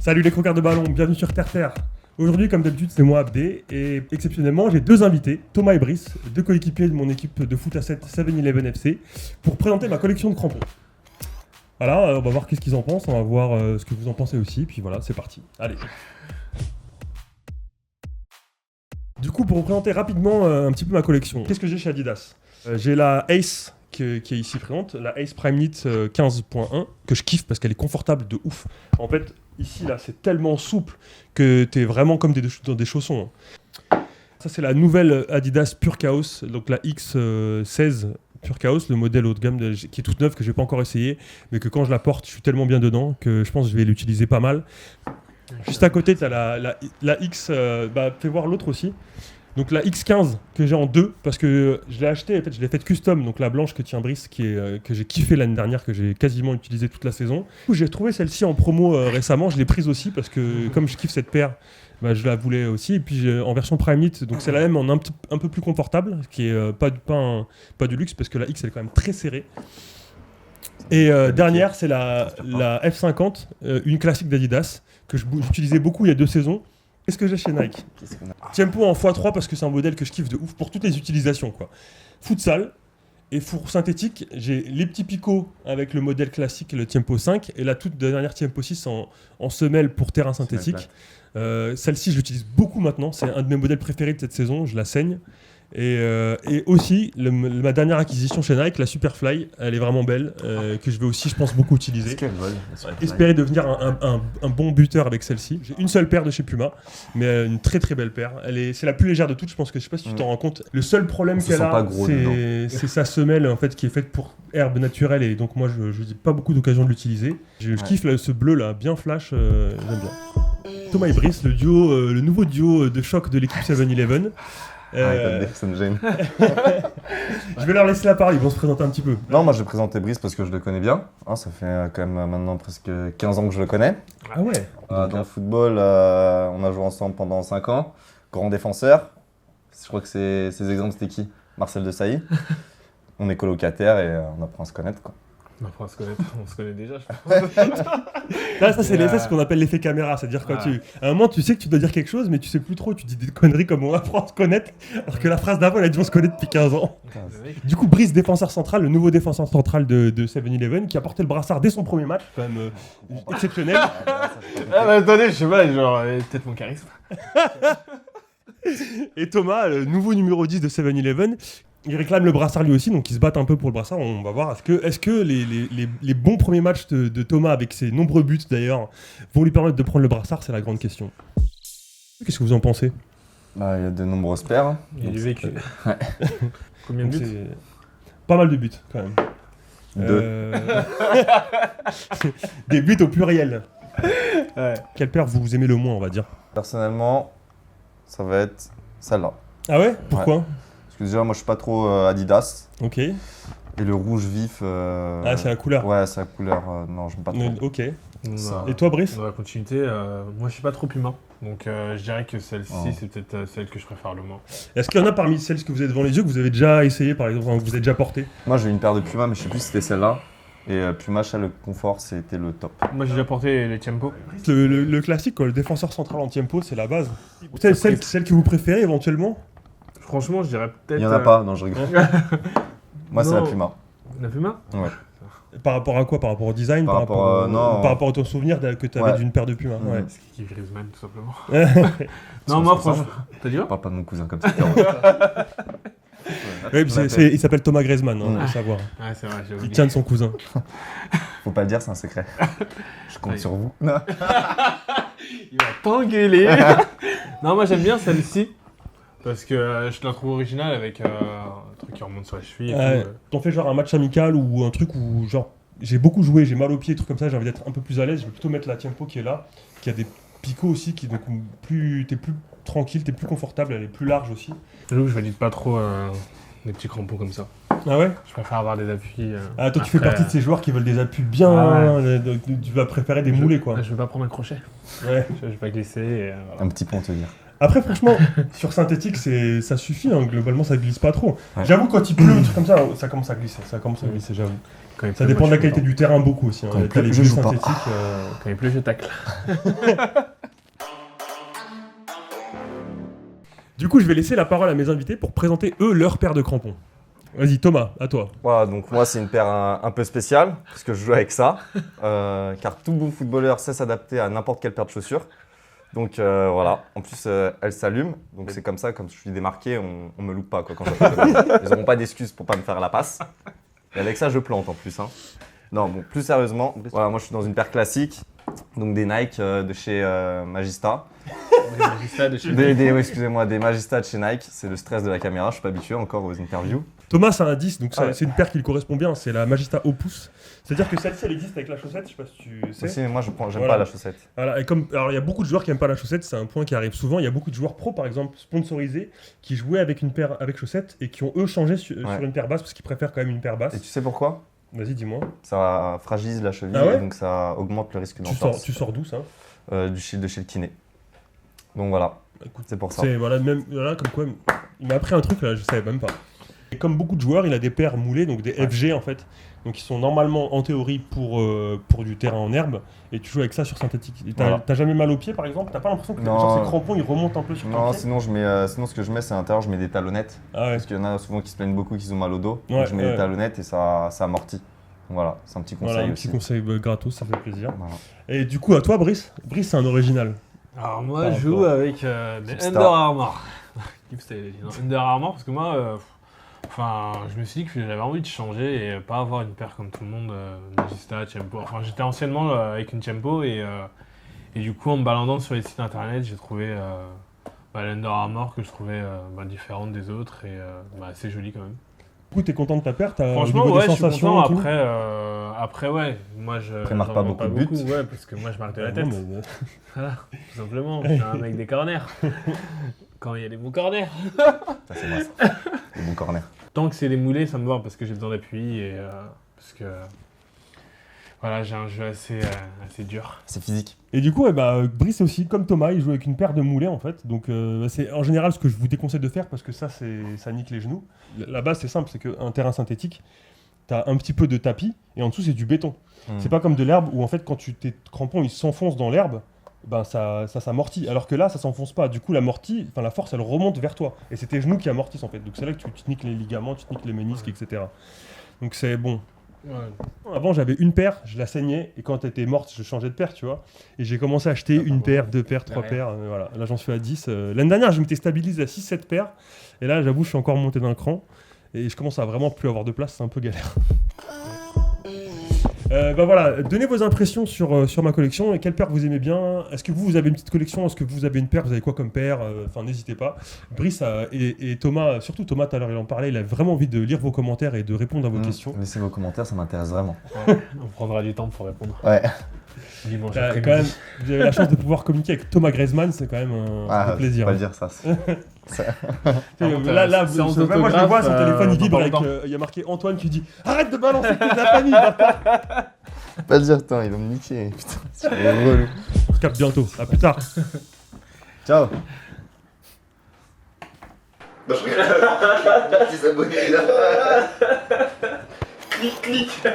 Salut les croqueurs de ballon, bienvenue sur Terre. Aujourd'hui, comme d'habitude, c'est moi Abdé et exceptionnellement, j'ai deux invités, Thomas et Brice, deux coéquipiers de mon équipe de foot à 7 7-Eleven FC, pour présenter ma collection de crampons. Voilà, on va voir qu'est-ce qu'ils en pensent, on va voir ce que vous en pensez aussi, puis voilà, c'est parti. Allez. Du coup, pour vous présenter rapidement un petit peu ma collection, qu'est-ce que j'ai chez Adidas ? J'ai la Ace qui est ici présente, la Ace Prime Knit 15.1, que je kiffe parce qu'elle est confortable de ouf. En fait, ici, là, c'est tellement souple que t'es vraiment comme dans des chaussons. Ça, c'est la nouvelle Adidas Pure Chaos, donc la X16 Pure Chaos, le modèle haut de gamme qui est toute neuve, que j'ai pas encore essayé, mais que quand je la porte, je suis tellement bien dedans que je pense que je vais l'utiliser pas mal. Juste à côté, tu as la X, fais voir l'autre aussi. Donc la X15 que j'ai en deux, parce que je l'ai acheté, en fait, je l'ai faite custom, donc la blanche que tient Brice, que j'ai kiffé l'année dernière, que j'ai quasiment utilisé toute la saison. Du coup, j'ai trouvé celle-ci en promo récemment, je l'ai prise aussi, parce que comme je kiffe cette paire, je la voulais aussi. Et puis en version Prime Knit, donc c'est la même en un peu plus confortable, qui est pas du luxe, parce que la X elle est quand même très serrée. Et dernière, c'est la F50, une classique d'Adidas, que j'utilisais beaucoup il y a 2 saisons. Qu'est-ce que j'ai chez Nike ? Tiempo en x3 parce que c'est un modèle que je kiffe de ouf pour toutes les utilisations, quoi. Futsal et four synthétique, j'ai les petits picots avec le modèle classique, le Tiempo 5, et la toute dernière Tiempo 6 en semelle pour terrain synthétique. Celle-ci, je l'utilise beaucoup maintenant, c'est un de mes modèles préférés de cette saison, je la saigne. Et aussi, ma dernière acquisition chez Nike, la Superfly, elle est vraiment belle, que je vais aussi, je pense, beaucoup utiliser. Est-ce qu'elle vole, espérer devenir un bon buteur avec celle-ci. J'ai une seule paire de chez Puma, mais une très très belle paire. C'est la plus légère de toutes, je pense que je sais pas si tu t'en rends compte. Le seul problème qu'elle a, c'est sa semelle en fait, qui est faite pour herbe naturelle, et donc moi je n'ai pas beaucoup d'occasion de l'utiliser. Je kiffe ce bleu là, bien flash, j'aime bien. Thomas et Brice, le nouveau duo de choc de l'équipe 7-Eleven. Ça me gêne. Je vais leur laisser la parole, ils vont se présenter un petit peu. Non, moi je vais présenter Brice parce que je le connais bien. Ça fait quand même maintenant presque 15 ans que je le connais. Ah ouais. Dans le football, on a joué ensemble pendant 5 ans. Grand défenseur. Je crois que ces exemples, c'était qui ? Marcel Desailly. On est colocataires et on apprend à se connaître, quoi. On apprend à se connaître, on se connaît déjà, je pense. Là, ça c'est ce qu'on appelle l'effet caméra, c'est-à-dire quand à un moment tu sais que tu dois dire quelque chose, mais tu sais plus trop, tu dis des conneries comme on apprend à se connaître, alors que la phrase d'avant elle a dit on se connaît depuis 15 ans. Du coup, Brice, défenseur central, le nouveau défenseur central de 7-Eleven, qui a porté le brassard dès son premier match, quand même exceptionnel. Attendez, je sais pas, genre, peut-être mon charisme. Et Thomas, le nouveau numéro 10 de 7-Eleven, il réclame le brassard lui aussi, donc ils se battent un peu pour le brassard. On va voir, est-ce que les bons premiers matchs de Thomas, avec ses nombreux buts d'ailleurs, vont lui permettre de prendre le brassard, c'est la grande question. Qu'est-ce que vous en pensez ? Il y a de nombreuses paires. Il y a du vécu. Ouais. Combien de buts ? Pas mal de buts quand même. 2. Des buts au pluriel. Ouais. Quelle paire vous aimez le moins, on va dire ? Personnellement, ça va être celle-là. Ah ouais ? Pourquoi ? Parce que déjà, moi je suis pas trop Adidas. Ok. Et le rouge vif. C'est la couleur. Ouais, c'est la couleur. Non, j'aime pas trop. Ok. Ça. Et toi, Brice ? Dans la continuité, moi je suis pas trop humain. Donc je dirais que celle-ci, c'est peut-être celle que je préfère le moins. Est-ce qu'il y en a parmi celles que vous avez devant les yeux que vous avez déjà essayé, par exemple, que vous avez déjà porté ? Moi j'ai une paire de Puma, mais je sais plus si c'était celle-là. Et Puma, le confort, c'était le top. Moi j'ai déjà porté les Tiempo. Le classique, quoi, le défenseur central en Tiempo, c'est la base. Celle que vous préférez éventuellement ? Franchement, je dirais peut-être. Il y en a pas, non, je rigole. Moi, c'est la Puma. La Puma ? Ouais. Par rapport à quoi ? Par rapport au design ? Par rapport à ton souvenir que tu avais d'une paire de Puma. Ouais. C'est qui Griezmann, tout simplement. Non, moi, franchement. T'as dit quoi ? Parle pas de mon cousin comme ça. Il s'appelle Thomas Griezmann, faut savoir. Ah, c'est vrai, j'ai oublié. Il tient de son cousin. Faut pas le dire, c'est un secret. Je compte sur vous. Il va t'engueuler. Non, moi j'aime bien celle-ci. Parce que je la trouve originale avec un truc qui remonte sur la cheville et tout. T'en fais genre un match amical ou un truc où genre j'ai beaucoup joué, j'ai mal aux pieds, trucs comme ça, j'ai envie d'être un peu plus à l'aise, je vais plutôt mettre la Tiempo qui est là, qui a des picots aussi, qui donc t'es plus tranquille, t'es plus confortable, elle est plus large aussi. J'avoue que je valide pas trop des petits crampons comme ça. Ah ouais ? Je préfère avoir des appuis. Toi tu fais partie de ces joueurs qui veulent des appuis bien, tu vas préférer des moulés quoi. Je vais pas prendre un crochet. Ouais. Je vais pas glisser. Un petit pont, te dire. Après, franchement, sur synthétique, ça suffit. Hein. Globalement, ça glisse pas trop. Ouais. J'avoue, quand il pleut, un truc comme ça commence à glisser. Ça commence à glisser, j'avoue. Quand il Ça pleut, dépend moi, de la je suis qualité content. du terrain beaucoup aussi. Hein. Quand il T'as les pleut, je bulles joue pas. synthétiques. Quand il pleut, je tacle. Du coup, je vais laisser la parole à mes invités pour présenter eux leur paire de crampons. Vas-y, Thomas, à toi. Voilà, donc moi c'est une paire un peu spéciale, parce que je joue avec ça, car tout bon footballeur sait s'adapter à n'importe quelle paire de chaussures. Donc voilà, en plus elle s'allume, donc c'est comme ça, comme je suis démarqué, on me loupe pas quoi, quand ils n'auront pas d'excuses pour pas me faire la passe. Et avec ça je plante en plus. Hein. Non, bon, plus sérieusement, voilà, moi je suis dans une paire classique, donc des Nike de chez Magista. Oui, excusez-moi, des Magista de chez Nike, c'est le stress de la caméra, je suis pas habitué encore aux interviews. Thomas, c'est un 10, donc Ah ouais. c'est une paire qui lui correspond bien. C'est la Magista Opus. C'est-à-dire que celle-ci, elle existe avec la chaussette, je sais pas si tu sais. Aussi, moi j'aime Voilà. pas la chaussette. Voilà, et alors il y a beaucoup de joueurs qui aiment pas la chaussette, c'est un point qui arrive souvent. Il y a beaucoup de joueurs pro, par exemple, sponsorisés, qui jouaient avec une paire avec chaussettes et qui ont eux changé sur une paire basse parce qu'ils préfèrent quand même une paire Et basse. tu sais pourquoi? Vas-y, dis-moi. Ça fragilise la cheville Ah ouais et donc ça augmente le risque Tu d'entorse. sors d'où ça? De chez le kiné. Donc voilà, Écoute, c'est pour ça. c'est voilà, même voilà, comme quoi, il m'a appris un truc là, je savais même pas. Et comme beaucoup de joueurs, il a des paires moulées, donc des FG en fait, donc ils sont normalement en théorie pour du terrain en herbe, et tu joues avec ça sur synthétique. Et Voilà. t'as jamais mal au pied par exemple? T'as pas l'impression que Non. genre, ces crampons ils remontent un peu sur ton Non, pied? sinon ce que je mets c'est à l'intérieur, je mets des talonnettes. Ah ouais. Parce qu'il y en a souvent qui se plaignent beaucoup, qui ont mal au dos. Ouais, donc je mets ouais. des talonnettes et ça amortit. Donc voilà, c'est un petit conseil Voilà, un aussi. petit conseil gratos, ça fait plaisir. Voilà. Et du coup, à toi, Brice. Brice, c'est un original. Alors moi, Par je joue rapport- avec des Hipster. Under Armour. Hipster, non, Under Armour parce que moi, je me suis dit que j'avais envie de changer et pas avoir une paire comme tout le monde, Magista, Tiempo. Enfin, j'étais anciennement avec une Tiempo et du coup, en me baladant sur les sites internet, j'ai trouvé l'Under Armour que je trouvais différente des autres et assez jolie quand même. Du coup, t'es content de ta paire? Au Franchement, niveau des ouais, je suis sensations content. et tout Après, ouais, moi je. Après, marque j'en pas vois beaucoup de buts. ouais, parce que moi je marque de la tête. Non, mais, Voilà, tout simplement. Je suis un mec des corners. Quand il y a des bons corners. Ça c'est moi ça. Les bons corners. Tant que c'est des moulés, ça me va parce que j'ai besoin d'appui et parce que. Voilà, j'ai un jeu assez dur. C'est physique. Et du coup, Brice aussi, comme Thomas, il joue avec une paire de moulets en fait. Donc c'est en général ce que je vous déconseille de faire parce que ça nique les genoux. La base c'est simple, c'est qu'un terrain synthétique, t'as un petit peu de tapis et en dessous c'est du béton. C'est pas comme de l'herbe où en fait quand tes crampons ils s'enfoncent dans l'herbe, ça s'amortit. Alors que là ça s'enfonce pas. Du coup la force elle remonte vers toi. Et c'est tes genoux qui amortissent en fait. Donc c'est là que tu te niques les ligaments, tu te niques les ménisques, etc. Donc c'est bon. Ouais. Avant j'avais une paire, je la saignais et quand elle était morte je changeais de paire, tu vois. Et j'ai commencé à acheter une paire, deux paires, trois paires, voilà. Là j'en suis à 10. L'année dernière je m'étais stabilisé à 6-7 paires et là j'avoue je suis encore monté d'un cran et je commence à vraiment plus avoir de place, c'est un peu galère. Voilà, donnez vos impressions sur ma collection et quelle paire vous aimez bien. Est-ce que vous avez une petite collection? Est-ce que vous avez une paire? Vous avez quoi comme paire? Enfin, n'hésitez pas. Brice et Thomas, surtout Thomas, tout à l'heure il en parlait, il a vraiment envie de lire vos commentaires et de répondre à vos questions. Laissez vos commentaires, ça m'intéresse vraiment. On prendra du temps pour répondre. Ouais. Dimanche Quand après-midi. même, vous avez la chance de pouvoir communiquer avec Thomas Griezmann, c'est quand même un plaisir. Faut pas dire ça. Là, séance moi je le vois, d'autographe, son téléphone il vibre dans pas avec. longtemps. Il y a marqué Antoine qui dit arrête de balancer toute la famille, bâtard. Faut pas le dire, putain, il va me niquer. Putain, c'est relou. On se capte bientôt, à plus tard. Ciao. Petits abonnés là. Clic, clic.